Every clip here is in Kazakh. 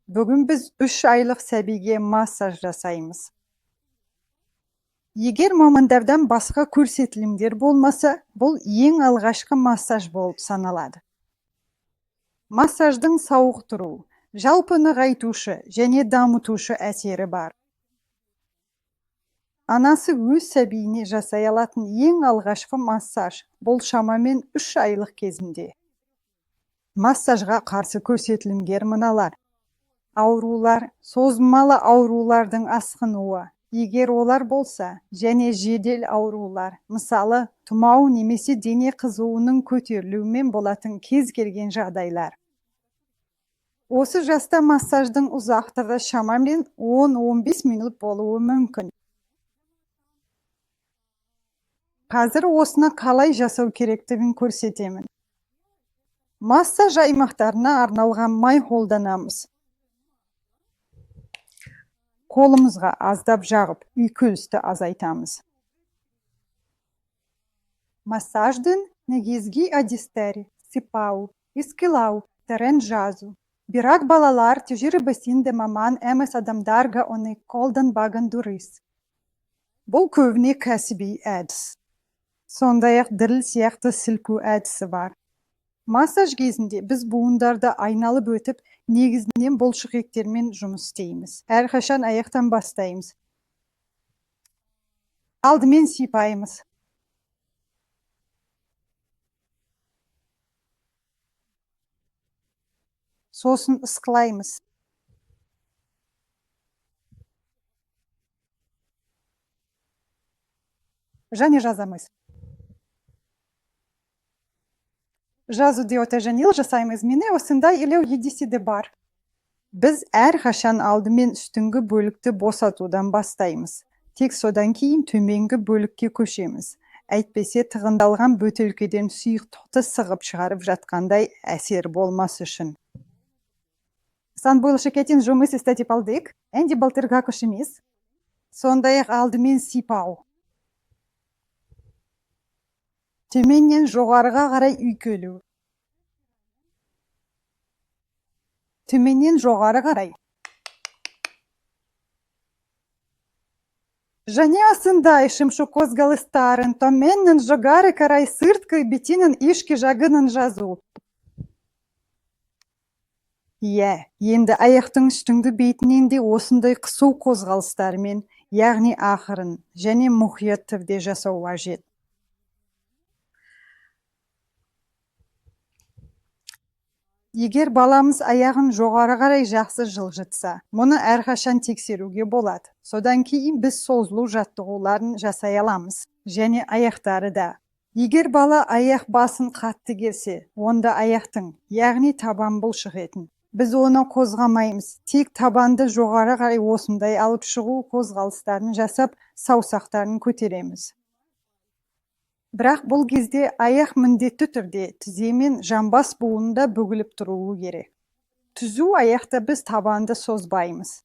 Bugün biz 3 aylık səbiyyə massaj жасаймыз. Егер мамандардан басқа көрсетілімдер болмаса, бұл ең алғашқы массаж болып саналады. Массаждың сауықтыру, жалпы нығайтушы және дамытушы әсері бар. Анасы өз сәбиіне жасай алатын ең алғашқы массаж бұл шамамен 3 айлық кезінде. Массажға қарсы көрсетілімдер мыналар: аурулар, созылмалы аурулардың асқынуы, егер олар болса, және жедел аурулар, мысалы, тұмау немесе дене қызуының көтерілуімен болатын кез келген жағдайлар. Осы жаста массаждың ұзақтығы шамамен 10-15 минут болуы мүмкін. Қазір осыны қалай жасау керектігін көрсетемін. Массаж аймақтарына арналған май қолданамыз. Қолымызға аздап жағып, үйкелісті азайтамыз. Массаждың негізгі әдістері сипау, искілау, терен жазу. Бірақ балалар тәжірибесінде маман емес адамдарға оны қолданбаған дұрыс. Бұл көбіне кәсіби әдіс. Сондай-ақ діріл сияқты сілку әдісі бар. Массаж кезінде біз буындарды айналып өтіп, негізінен бұлшықеттермен жұмыс істейміз. Әрқашан аяқтан бастаймыз. Алдымен сипаймыз. Сосын ысқылаймыз. Және жазамыз. Жазуды өте жеңіл жасаймыз. Міне осындай илеу едесі де бар. Біз әрқашан алдымен үстіңгі бөлікті босатудан бастаймыз. Тек содан кейін төменгі бөлікке көшеміз. Әйтпесе тығындалған бөтелкеден сұйықтықты сығып шығарып жатқандай әсер болмас үшін. Сан бұлшықетін жұмыс істетіп алдық. Енді былтырға көшеміз. Сондай-ақ алдымен сипау. Төменнен жоғарыға қарай үйкелу. Төменнен жоғары қарай. Және осындай шымшық қозғалыстарын төменнен жоғары қарай сыртқы бетінің ішкі жағынан жазу. Енді аяқтың үстіңгі бетінен де осындай қысу қозғалыстармен, яғни ақырын және мұқият түрде жасау қажет. Егер баламыз аяғын жоғары қарай жақсы жылжытса, мұны әрқашан тексеруге болады. Содан кейін біз созылу жаттығуларын жасай аламыз, және аяқтары да. Егер бала аяқ басын қатты келсе, онда аяқтың, яғни табан бұлшықетін. Біз оны қозғамаймыз, тек табанды жоғары қарай осындай алып шығу қозғалыстарын жасап, саусақтарын көтереміз. Бірақ бұл кезде аяқ міндетті түрде тізе мен жамбас буынында бүгіліп тұруы керек. Түзу аяқта біз табанды созбаймыз.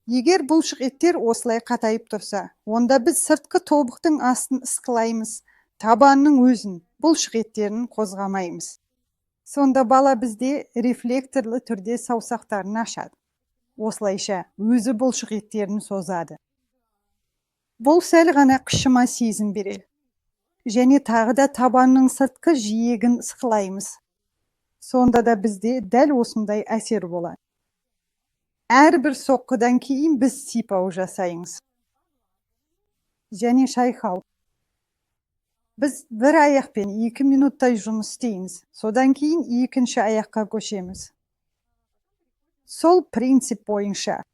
Егер бұлшықеттер осылай қатайып тұрса, онда біз сыртқы тобықтың астын ысқылаймыз, табанның өзін, бұлшықеттерін қозғамаймыз. Сонда бала бізде рефлекторлы түрде саусақтарын ашады. Осылайша өзі бұлшықеттерін созады. Бұл сәл ғана қышыма сезім береді. Және тағы да табанның сыртқы жиегін ысқылаймыз. Сонда да бізде дәл осындай әсер болады. Әрбір соққыдан кейін біз сипау жасаймыз. Және шайқау. Біз бір аяқпен 2 минуттай жұмыс істейміз. Содан кейін екінші аяққа көшеміз. Сол принцип бойынша.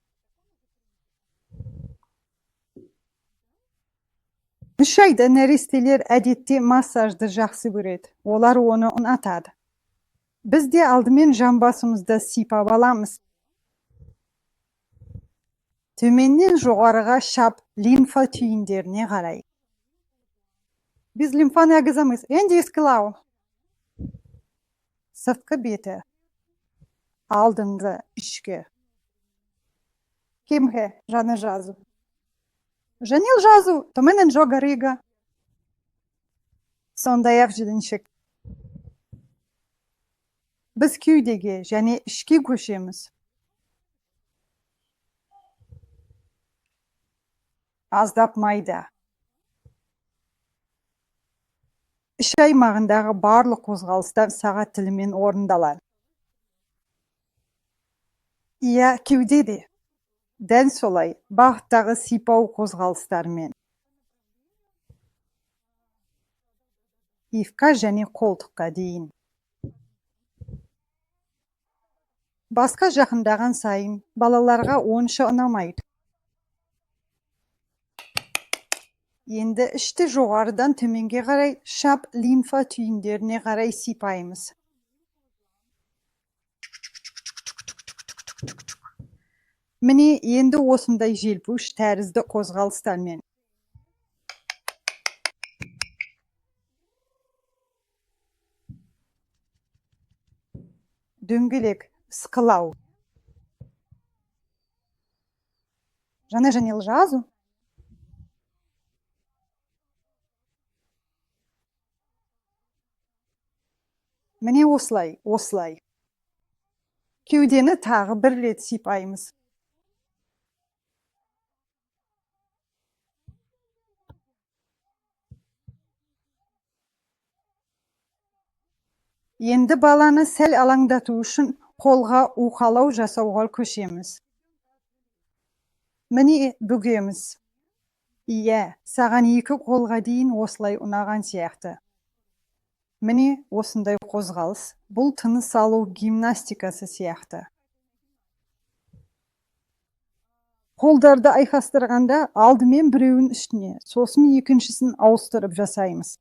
3 айда нәрестелер әдетте массажды жақсы көреді. Олар оны ұнатады. Біз де алдымен жамбасымызды сипап аламыз. Төменнен жоғарыға шап лимфа түйіндеріне қарай. Біз лимфаны ағызамыз. Енді ысқылау. Сыртқы беті. Алдыңғы ішкі. Кемге жаны жазу. Жеңіл жазу, төменнен жоғарыға. Сондай-ақ жіліншік. Biz kүйдеге және ішке көшеміз. Аздап майда. Іш аймағындағы барлық қозғалыстар сағат тілімен орындалады. Иә, кеуде де. Дәл солай, бағыттағы сипау қозғалыстарымен. Ивка және қолтыққа дейін. Басқа жақындаған сайын балаларға онша ұнамайды. Енді ішті жоғарыдан төменге қарай шап лимфа түйіндеріне қарай сипаймыз. Міне енді осындай желпуш тәрізді қозғалыстармен. Дөңгелек, сқылау. Жаңа және жазу. Міне осылай, осылай. Кеудені тағы бір рет сипаймыз. Енді баланы сәл алаңдату үшін қолға уқалау жасауға көшеміз. Міне бүгеміз. Иә, саған екі қолға дейін осылай ұнаған сияқты. Міне осындай қозғалыс, бұл тыныс алу гимнастикасы сияқты. Қолдарды айқастырғанда алдымен біреуін үстіне, сосын екіншісін ауыстырып жасаймыз.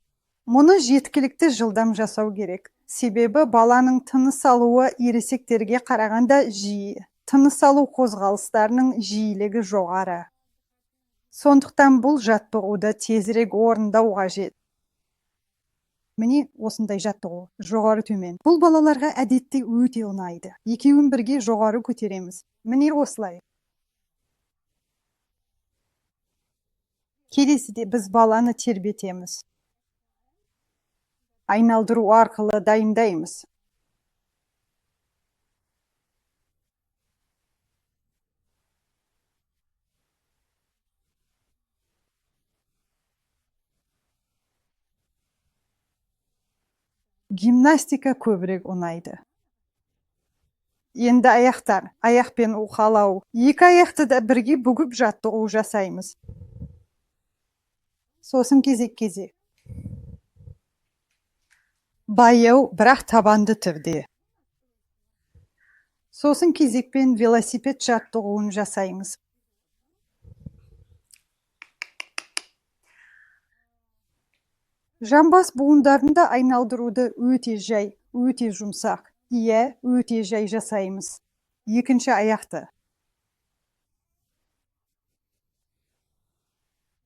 Мұны жеткілікті жылдам жасау керек. Себебі баланың тыныс алуы ересектерге қарағанда жиі. Тыныс алу қозғалыстарының жиілігі жоғары. Сондықтан бұл жаттығуды тезірек орындау қажет. Міне осындай жаттығу, жоғары төмен. Бұл балаларға әдетте өте ұнайды. Екеуін бірге жоғары көтереміз. Міне осылай. Келесіде біз баланы тербетеміз. Айналдыру арқылы дайындаймыз. Гимнастика көбірек ұнайды. Енді аяқтар, аяқпен уқалау. Екі аяқты да бірге бүгіп жаттығу жасаймыз. Сосын кезек-кезек. Баяу, бірақ табанды түрде. Сосын кезекпен велосипед жаттығуын жасаймыз. Жамбас буындарында айналдыруды өте жай, өте жұмсақ. Иә, өте жай жасаймыз. Екінші аяқты.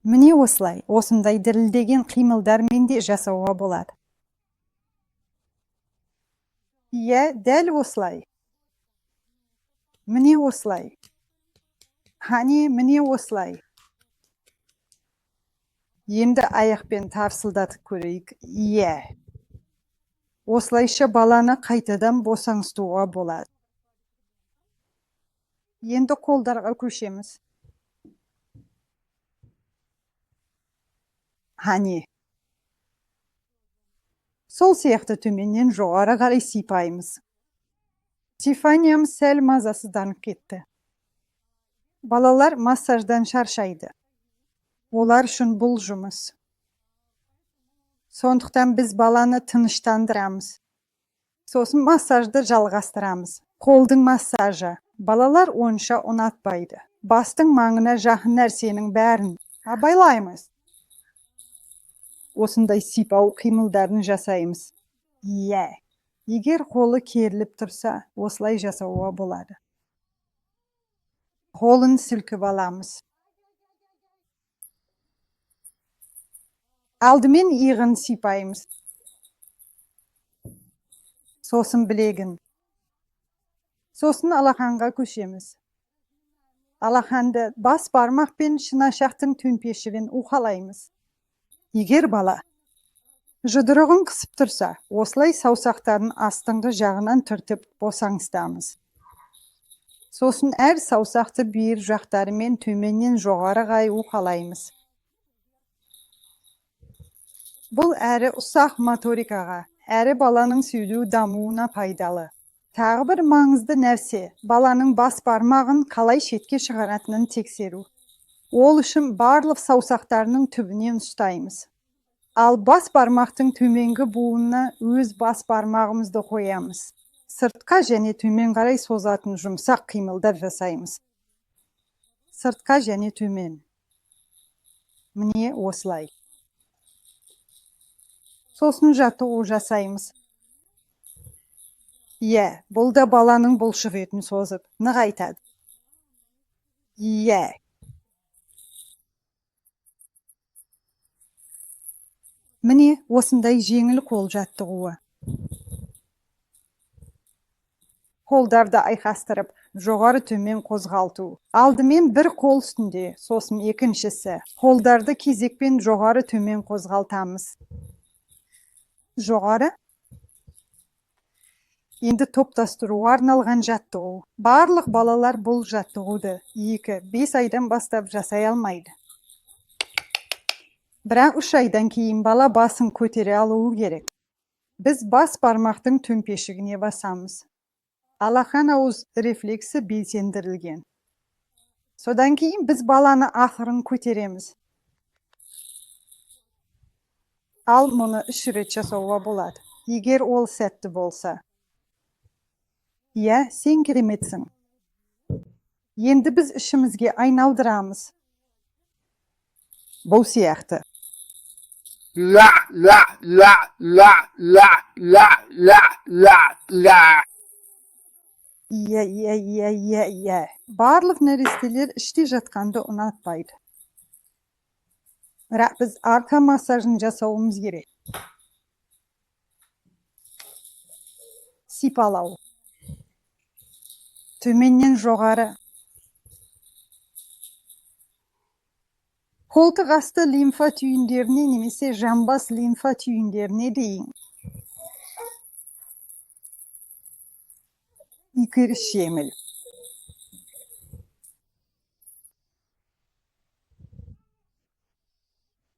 Міне осылай, осындай дірілдеген қимылдармен де жасауға болады. Иә, дәл осылай. Міне осылай. Міне осылай. Енді аяқпен тарсылдатып көрейік. Иә. Осылайша баланы қайтадан босаңсытуға болады. Енді қолдарға көшеміз. Сол сияқты төменнен жоғары қарай сипаймыз. Стефаниям сәл мазасызданып кетті. Балалар массаждан шаршайды. Олар үшін бұл жұмыс. Сондықтан біз баланы тыныштандырамыз. Сосын массажды жалғастырамыз. Қолдың массажы. Балалар онша ұнатпайды. Бастың маңына жақын нәрсенің бәрін абайлаймыз. Осындай сипау қимылдарын жасаймыз. Иә. Егер қолы керіліп тұрса, осылай жасауға болады. Қолын сілкіп аламыз. Алдымен иығын сипаймыз. Сосын білегін. Сосын алақанға көшеміз. Алақанды бас бармақ пен шынашақтың төмпешігін уқалаймыз. Егер бала жұдырығын қысып тұрса, осылай саусақтарын астыңғы жағынан түртіп босаңсытамыз. Сосын әр саусақты бүйір жақтарымен төменнен жоғары қарай уқалаймыз. Бұл әрі ұсақ моторикаға, әрі баланың сөйлеу дамуына пайдалы. Тағы бір маңызды нәрсе, баланың бас бармағын қалай шетке шығаратынын тексеру. Ол үшін барлық саусақтарының түбінен ұстаймыз. Ал бас бармақтың төменгі буынына өз бас бармағымызды қоямыз. Сыртқа және төмен қарай созатын жұмсақ қимылдар жасаймыз. Сыртқа және төмен. Міне осылай. Сосын жаттығу жасаймыз. Бұл да баланың бұлшық етін созып, нығайтады. Міне осындай жеңіл қол жаттығуы. Қолдарды айқастырып, жоғары төмен қозғалту. Алдымен бір қол үстінде, сосын екіншісі. Қолдарды кезекпен жоғары төмен қозғалтамыз. Жоғары. Енді топтастыруға арналған жаттығу. Барлық балалар бұл жаттығуды 2-5 айдан бастап жасай алмайды. Бірақ 3 айдан кейін бала басын көтере алуы керек. Біз бас бармақтың төмпешігіне басамыз. Алақан ауыз рефлексі белсендірілген. Содан кейін біз баланы ақырын көтереміз. Ал мұны 3 рет жасауға болады, егер ол сәтті болса. Сен кереметсің. Енді біз ішімізге айналдырамыз. Бұл сияқты. Барлық нәрестелер іште жатқанды ұнатпайды. Бірақ біз арқа массажын жасауымыз керек. Сипалау. Төменнен жоғары. Қолтық асты лимфа түйіндеріне немесе жамбас лимфа түйіндеріне дейін. Икіріс жеңіл.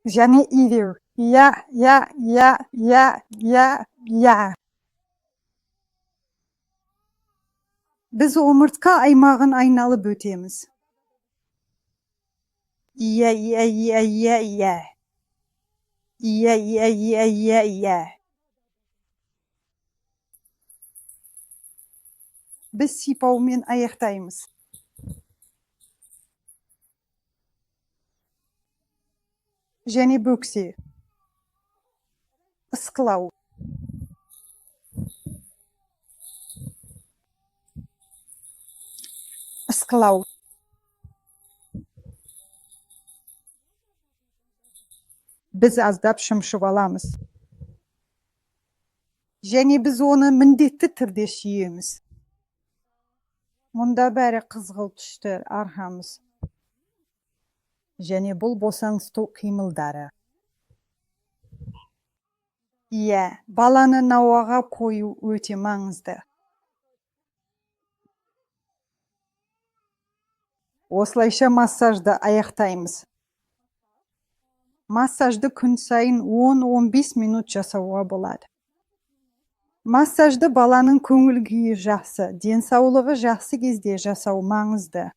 Және илеу. Біз омыртқа аймағын айналып өтеміз. Біз сипаумен аяқтаймыз. Және бөксе. Ысқылау. Ысқылау. Біз аздап шымшып аламыз. Және біз оны міндетті түрде сүйеміз. Мұнда бәрі қызғылт түсті арқамыз. Және бұл босаңсыту қимылдары. Баланы науаға қою өте маңызды. Осылайша массажды аяқтаймыз. Массажды күн сайын 10-15 минут жасауға болады. Массажды баланың көңіл күйі жақсы, денсаулығы жақсы кезде жасау маңызды.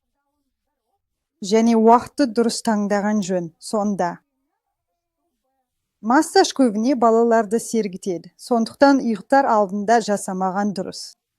Және уақытты дұрыс таңдаған жөн, сонда. Массаж көбіне балаларды сергітеді, сондықтан ұйықтар алдында жасамаған дұрыс.